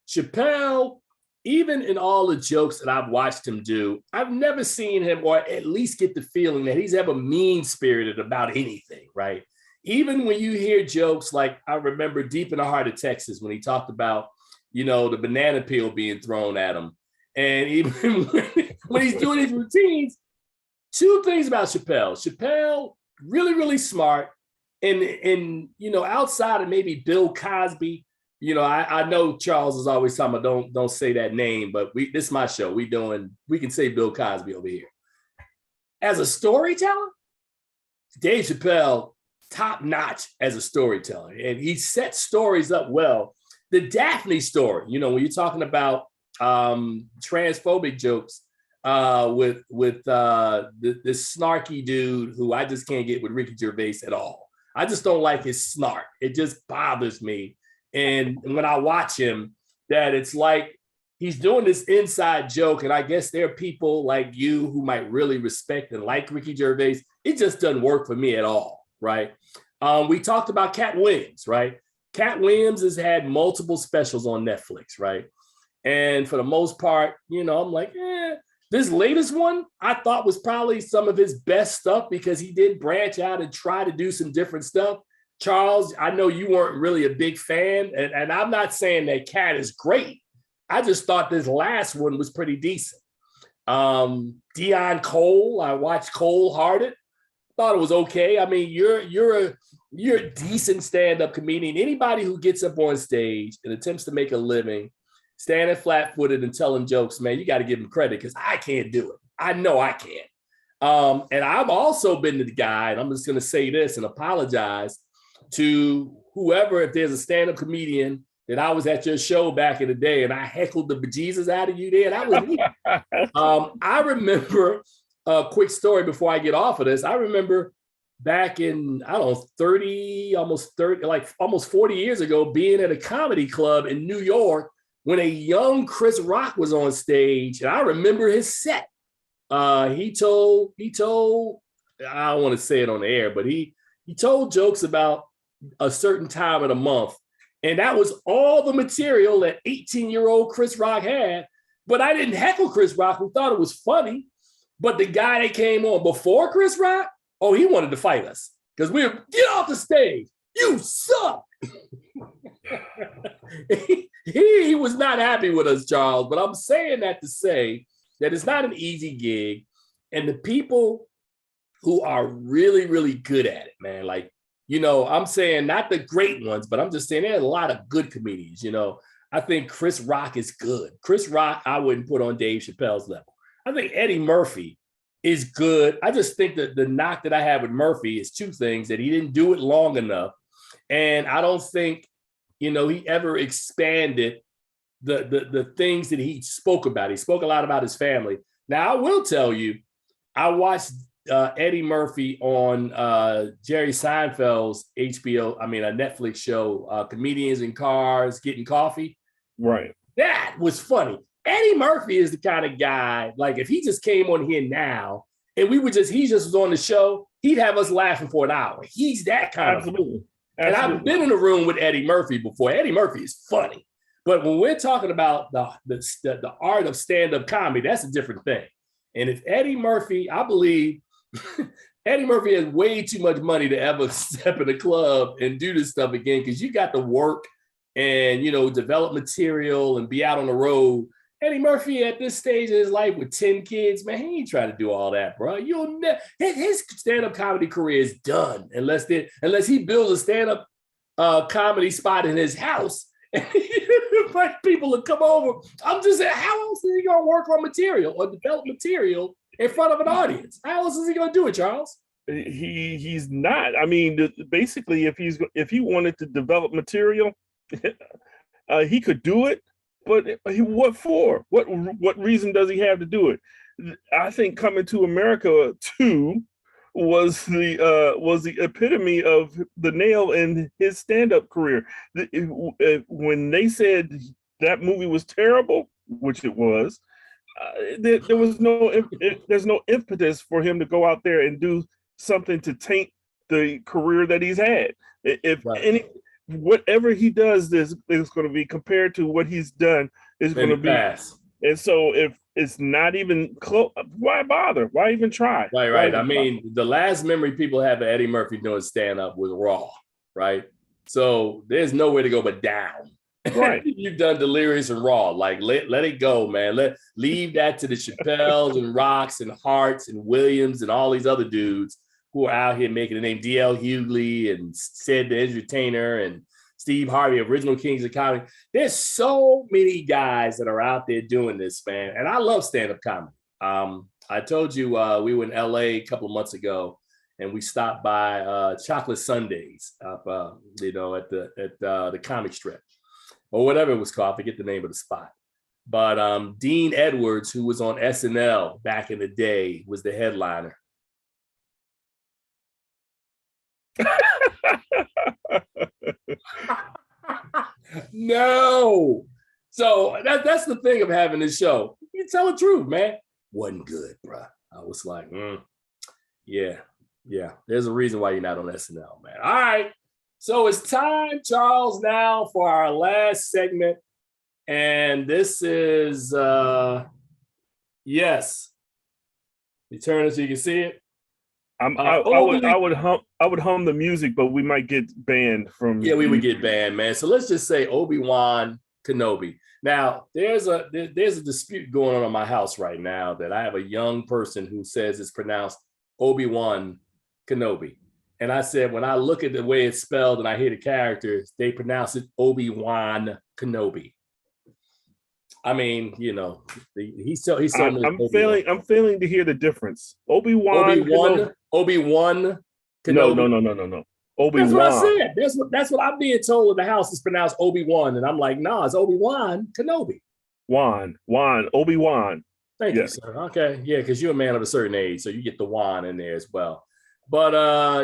Chappelle, even in all the jokes that I've watched him do, I've never seen him, or at least get the feeling that he's ever mean-spirited about anything, right? Even when you hear jokes like, I remember Deep in the Heart of Texas, when he talked about, the banana peel being thrown at him. And even when he's doing his routines, two things about Chappelle. Chappelle, really, really smart. And outside of maybe Bill Cosby, I know Charles is always talking about don't say that name, but this is my show. We can say Bill Cosby over here. As a storyteller, Dave Chappelle, top notch as a storyteller, and he sets stories up well. The Daphne story, when you're talking about transphobic jokes with this snarky dude who I just can't get with Ricky Gervais at all. I just don't like his snark. It just bothers me. And when I watch him, that it's like he's doing this inside joke. And I guess there are people like you who might really respect and like Ricky Gervais. It just doesn't work for me at all, right? We talked about Cat Williams, right? Cat Williams has had multiple specials on Netflix, right? And for the most part, I'm like, this latest one I thought was probably some of his best stuff, because he did branch out and try to do some different stuff. Charles, I know you weren't really a big fan, and I'm not saying that Cat is great. I just thought this last one was pretty decent. Dion Cole, I watched Cold Hearted, thought it was okay. I mean, you're a decent stand-up comedian. Anybody who gets up on stage and attempts to make a living, standing flat-footed and telling jokes, man, you got to give him credit, because I can't do it. I know I can't. And I've also been the guy, and I'm just going to say this and apologize to whoever, if there's a stand-up comedian that I was at your show back in the day and I heckled the bejesus out of you there, that was me. I remember a quick story before I get off of this. I remember back in, I don't know, almost 40 years ago, being at a comedy club in New York when a young Chris Rock was on stage. And I remember his set. He told, I don't want to say it on the air, but he told jokes about a certain time of the month. And that was all the material that 18-year-old Chris Rock had. But I didn't heckle Chris Rock, who thought it was funny. But the guy that came on before Chris Rock, he wanted to fight us, because we were, get off the stage. You suck. he was not happy with us, Charles. But I'm saying that to say that it's not an easy gig. And the people who are really, really good at it, man, like, I'm saying not the great ones, but I'm just saying there's a lot of good comedians. I think Chris Rock is good. Chris Rock, I wouldn't put on Dave Chappelle's level. I think Eddie Murphy is good. I just think that the knock that I have with Murphy is two things: that he didn't do it long enough, and I don't think, he ever expanded the things that he spoke about. He spoke a lot about his family. Now, I will tell you, I watched Eddie Murphy on Jerry Seinfeld's a Netflix show, Comedians in Cars, Getting Coffee. Right. That was funny. Eddie Murphy is the kind of guy, like if he just came on here now and he just was on the show, he'd have us laughing for an hour. He's that kind of Absolutely. And I've been in a room with Eddie Murphy before. Eddie Murphy is funny. But when we're talking about the art of stand-up comedy, that's a different thing. And if Eddie Murphy, I believe Eddie Murphy has way too much money to ever step in a club and do this stuff again, because you got to work and, develop material and be out on the road. Eddie Murphy at this stage of his life with 10 kids, man, he ain't trying to do all that, bro. His stand-up comedy career is done unless he builds a stand-up comedy spot in his house. Invite people to come over. I'm just saying, how else is he gonna work on material or develop material in front of an audience? How else is he gonna do it, Charles? He's not. I mean, basically, if he wanted to develop material, he could do it. But what for? What reason does he have to do it? I think Coming to America 2 was the epitome of the nail in his stand-up career. When they said that movie was terrible, which it was, there's no impetus for him to go out there and do something to taint the career that he's had. Whatever he does, is going to be compared to what he's done is going to be fast. And so if it's not even close, why bother? Why even try? Right. I mean, the last memory people have of Eddie Murphy doing stand-up was Raw, right? So there's nowhere to go but down. Right. You've done Delirious and Raw. Like, let it go, man. Leave that to the Chappelles and Rocks and Harts and Williams and all these other dudes who are out here making the name. D.L. Hughley and Sid the Entertainer and Steve Harvey, original Kings of Comedy. There's so many guys that are out there doing this, man. And I love stand-up comedy. I told you we were in LA a couple of months ago, and we stopped by Chocolate Sundays up, at the comic strip or whatever it was called. I forget the name of the spot. But Dean Edwards, who was on SNL back in the day, was the headliner. No. So that's the thing of having this show. You tell the truth, man. Wasn't good, bro. I was like, yeah. There's a reason why you're not on SNL, man. All right. So it's time, Charles, now for our last segment. And this is, yes. You turn it so you can see it. I would hum the music, but we might get banned from. Yeah, we would get banned, man. So let's just say Obi-Wan Kenobi. Now, there's a dispute going on in my house right now that I have a young person who says it's pronounced Obi-Wan Kenobi. And I said, when I look at the way it's spelled and I hear the characters, they pronounce it Obi-Wan Kenobi. I mean, he's so. I'm failing to hear the difference. Obi-Wan Kenobi. No. Obi-Wan. That's what I said. That's what I'm being told in the house is pronounced Obi-Wan, and I'm like, nah, it's Obi-Wan Kenobi. Obi-Wan. Thank you, sir. Okay, yeah, because you're a man of a certain age, so you get the Wan in there as well. But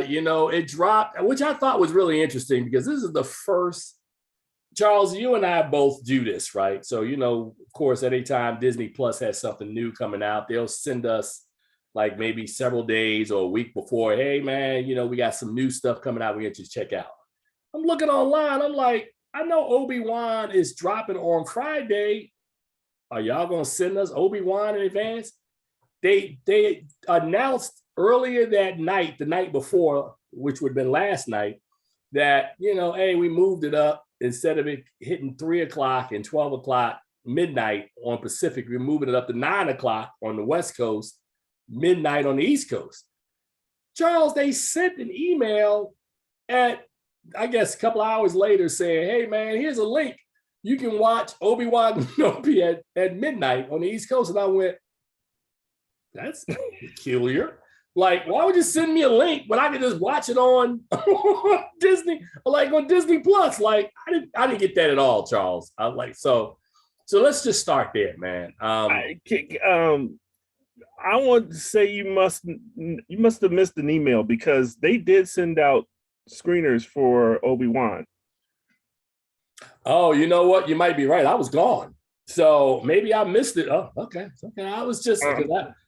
it dropped, which I thought was really interesting because this is the first. Charles, you and I both do this, right? So, of course, at any time Disney Plus has something new coming out, they'll send us like maybe several days or a week before, hey, man, we got some new stuff coming out we want you to check out. I'm looking online. I'm like, I know Obi-Wan is dropping on Friday. Are y'all going to send us Obi-Wan in advance? They announced earlier that night, the night before, which would have been last night, that, hey, we moved it up. Instead of it hitting 3 o'clock and 12 o'clock midnight on Pacific, we're moving it up to 9 o'clock on the West Coast, midnight on the East Coast. Charles, they sent an email at, I guess, a couple of hours later saying, hey, man, here's a link you can watch Obi-Wan Kenobi at midnight on the East Coast. And I went, that's peculiar. Like, why would you send me a link when I could just watch it on Disney, like on Disney Plus? Like, I didn't get that at all, Charles. I like so let's just start there, man. I want to say you must have missed an email because they did send out screeners for Obi-Wan. Oh, you know what? You might be right. I was gone. So maybe I missed it. Oh, okay. Okay. I was just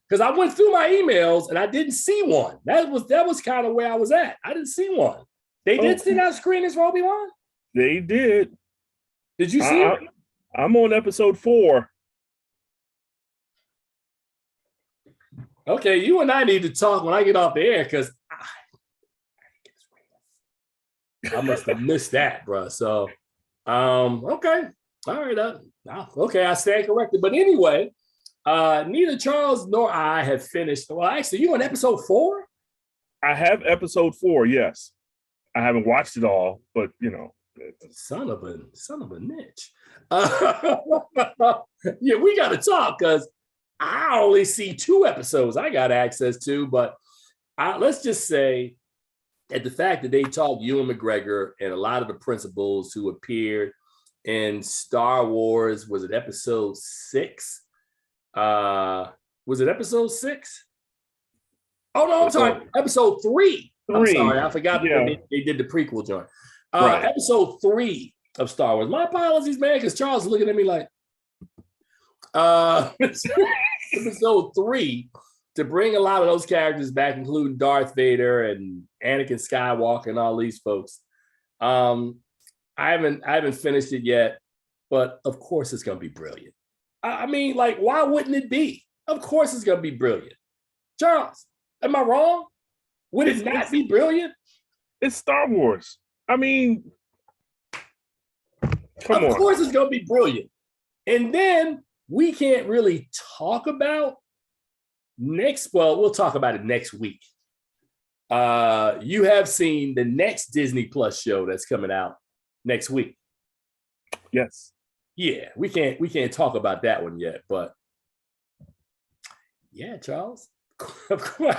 because I went through my emails and I didn't see one. That was kind of where I was at. I didn't see one. They did send out screeners for Obi-Wan? They did. Did you see it? I'm on episode 4. Okay, you and I need to talk when I get off the air because I must have missed that, bro. So, okay, all right, okay, I stand corrected. But anyway, neither Charles nor I have finished. Well, actually, you on episode 4? I have episode 4. Yes, I haven't watched it all, but you know, son of a niche. Yeah, we got to talk because I only see 2 episodes I got access to, but let's just say that the fact that they talked Ewan McGregor and a lot of the principals who appeared in Star Wars, was it episode 6? Was it episode 6? Oh no, I'm sorry, episode 3. I'm sorry, I forgot they did the prequel joint. Right. Episode 3 of Star Wars. My apologies, man, because Charles is looking at me like, episode 3 to bring a lot of those characters back, including Darth Vader and Anakin Skywalker and all these folks. I haven't finished it yet, but of course it's gonna be brilliant. I mean, like, why wouldn't it be? Of course it's gonna be brilliant. Charles, am I wrong? Would it not be brilliant? It's Star Wars. I mean, come on. Of course it's gonna be brilliant. And then we can't really talk about we'll talk about it next week. You have seen the next Disney Plus show that's coming out next week. Yes. Yeah, we can't talk about that one yet, but yeah, Charles. Of course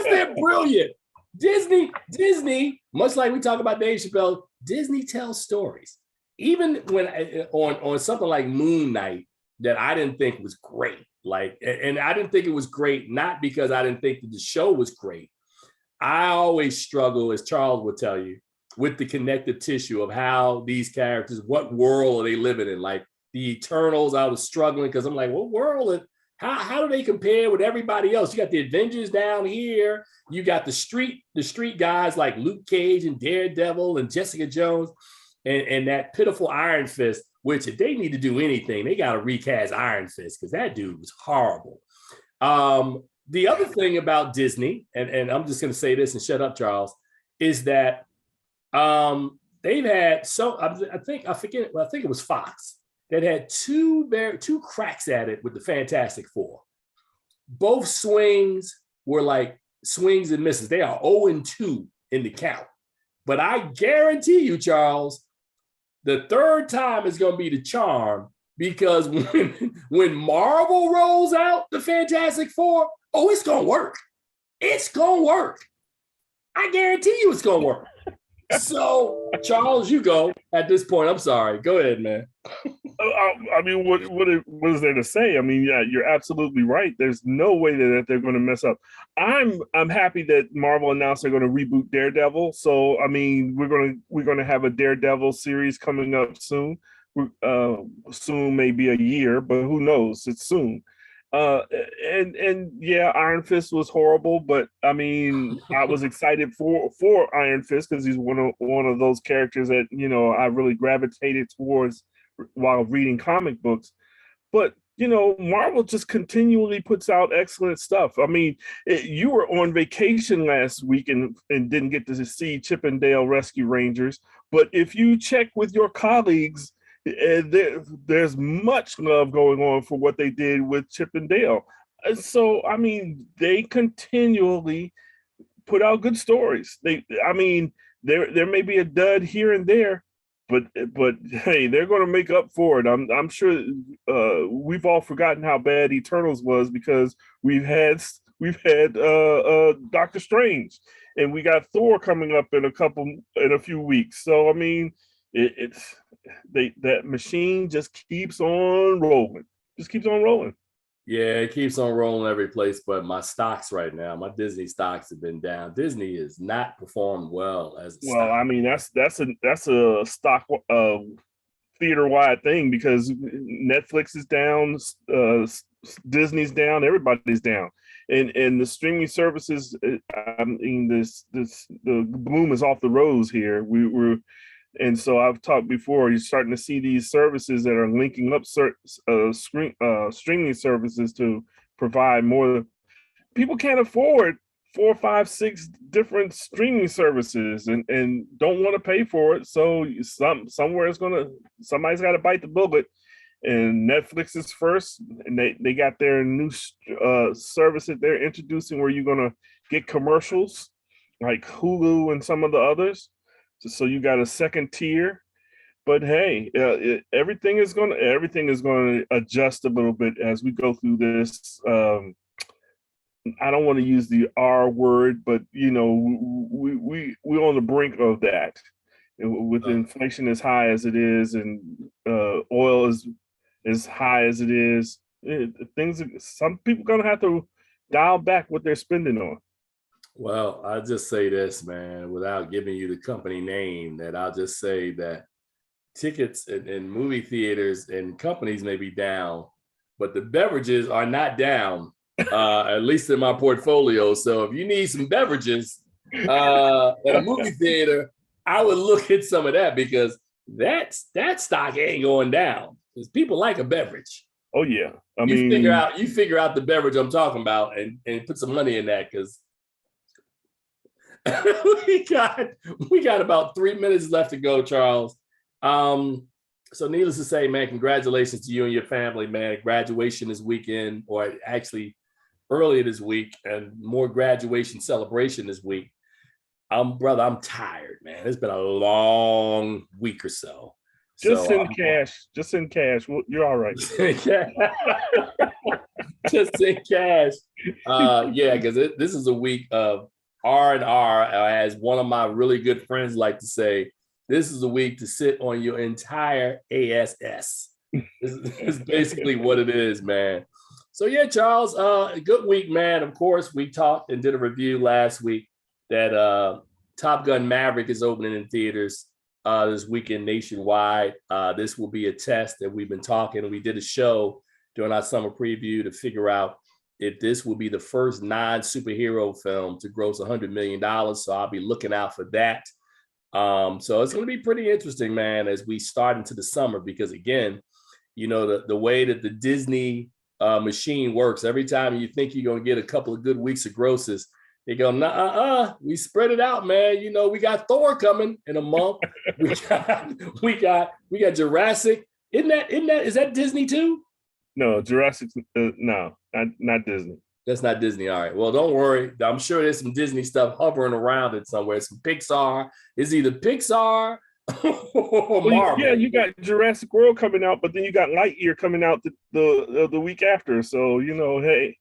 they're brilliant. Disney, much like we talk about Dave Chappelle, Disney tells stories. Even when on something like Moon Knight that I didn't think was great, and I didn't think it was great, not because I didn't think that the show was great. I always struggle, as Charles would tell you, with the connective tissue of how these characters, what world are they living in? Like the Eternals, I was struggling because I'm like, what world? How do they compare with everybody else? You got the Avengers down here. You got the street guys like Luke Cage and Daredevil and Jessica Jones. And that pitiful Iron Fist, which if they need to do anything, they got to recast Iron Fist because that dude was horrible. The other thing about Disney, and I'm just going to say this and shut up, Charles, is that they've had I think it was Fox that had two cracks at it with the Fantastic Four. Both swings were like swings and misses. They are 0-2 in the count. But I guarantee you, Charles, the third time is going to be the charm because when Marvel rolls out the Fantastic Four, it's going to work. It's going to work. I guarantee you it's going to work. So, Charles, you go at this point. I'm sorry. Go ahead, man. I mean, what is there to say? I mean, yeah, you're absolutely right. There's no way that they're going to mess up. I'm happy that Marvel announced they're going to reboot Daredevil. So, I mean, we're going to have a Daredevil series coming up soon. Soon may be a year, but who knows? It's soon. And yeah, Iron Fist was horrible, but I mean, I was excited for Iron Fist because he's one of those characters that, you know, I really gravitated towards while reading comic books. But you know, Marvel just continually puts out excellent stuff. I mean, you were on vacation last week and didn't get to see Chip 'n Dale Rescue Rangers, but if you check with your colleagues, there's much love going on for what they did with Chip 'n Dale. So, I mean, they continually put out good stories. There may be a dud here and there, but hey, they're going to make up for it. I'm sure we've all forgotten how bad Eternals was because we've had Doctor Strange, and we got Thor coming up in a few weeks. So I mean, it's that machine just keeps on rolling, just keeps on rolling. Yeah, it keeps on rolling every place, but my stocks right now, my Disney stocks have been down. Disney has not performed well as a Well, stock. I mean, that's a stock theater wide thing because Netflix is down, Disney's down, everybody's down, and the streaming services. I mean, the boom is off the rose here. And so I've talked before. You're starting to see these services that are linking up streaming services to provide more. People can't afford 4, 5, 6 different streaming services and don't want to pay for it. So somebody's got to bite the bullet. And Netflix is first, and they got their new service that they're introducing where you're gonna get commercials like Hulu and some of the others. So you got a second tier. But hey, everything is going to adjust a little bit as we go through this. I don't want to use the R word, but we're on the brink of that. With inflation as high as it is, and oil is as high as it is, some people gonna have to dial back what they're spending on. Well, I'll just say this, man, without giving you the company name, that I'll just say that tickets in movie theaters and companies may be down, but the beverages are not down, at least in my portfolio. So if you need some beverages at a movie theater, I would look at some of that because that stock ain't going down because people like a beverage. Oh yeah, you figure out the beverage I'm talking about and put some money in that because we got about 3 minutes left to go, Charles. So needless to say, man, congratulations to you and your family, man. Graduation this weekend, or actually earlier this week, and more graduation celebration this week. Brother, I'm tired, man. It's been a long week or so. Just send cash. Well, you're all right. Just send cash. Yeah, because this is a week of R&R, as one of my really good friends like to say. This is a week to sit on your entire ASS. This is basically what it is, man. So yeah, Charles, a good week, man. Of course, we talked and did a review last week that Top Gun Maverick is opening in theaters this weekend nationwide. This will be a test that we've been talking. We did a show during our summer preview to figure out if this will be the first non-superhero film to gross $100 million. So I'll be looking out for that. So it's going to be pretty interesting, man, as we start into the summer, because again, the way that the Disney machine works, every time you think you're going to get a couple of good weeks of grosses, they go, we spread it out, man. We got Thor coming in a month. we got Jurassic. Is that Disney too? No, Jurassic. No, not Disney. That's not Disney. All right. Well, don't worry. I'm sure there's some Disney stuff hovering around it somewhere. Some Pixar. It's either Pixar or Marvel. Yeah, you got Jurassic World coming out, but then you got Lightyear coming out the week after. So hey.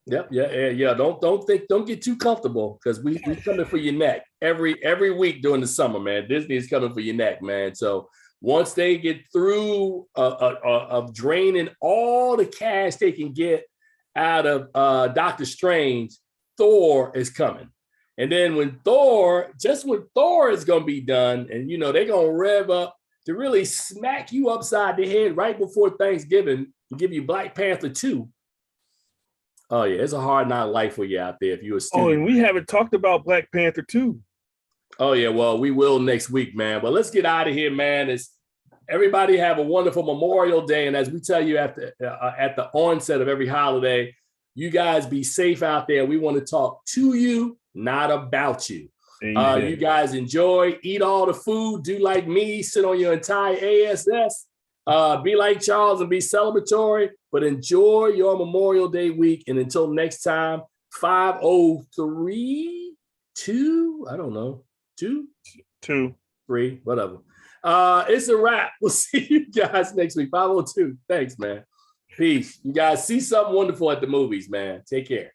Yep. Yeah. Don't get too comfortable, because we coming for your neck every week during the summer, man. Disney is coming for your neck, man. So once they get through of draining all the cash they can get out of Doctor Strange, Thor is coming. And then when Thor is going to be done, and they're going to rev up to really smack you upside the head right before Thanksgiving and give you Black Panther 2. Oh yeah, it's a hard knock life for you out there if you're a student. Oh, and we haven't talked about Black Panther 2. Oh yeah, well, we will next week, man. But let's get out of here, man. Everybody have a wonderful Memorial Day, and as we tell you at the onset of every holiday, you guys be safe out there. We want to talk to you, not about you. You guys enjoy, eat all the food, do like me, sit on your entire ASS, be like Charles and be celebratory, but enjoy your Memorial Day week. And until next time, 503-2, I don't know, 2? 2. free, whatever. It's a wrap. We'll see you guys next week. 502. Thanks, man. Peace. You guys see something wonderful at the movies, man. Take care.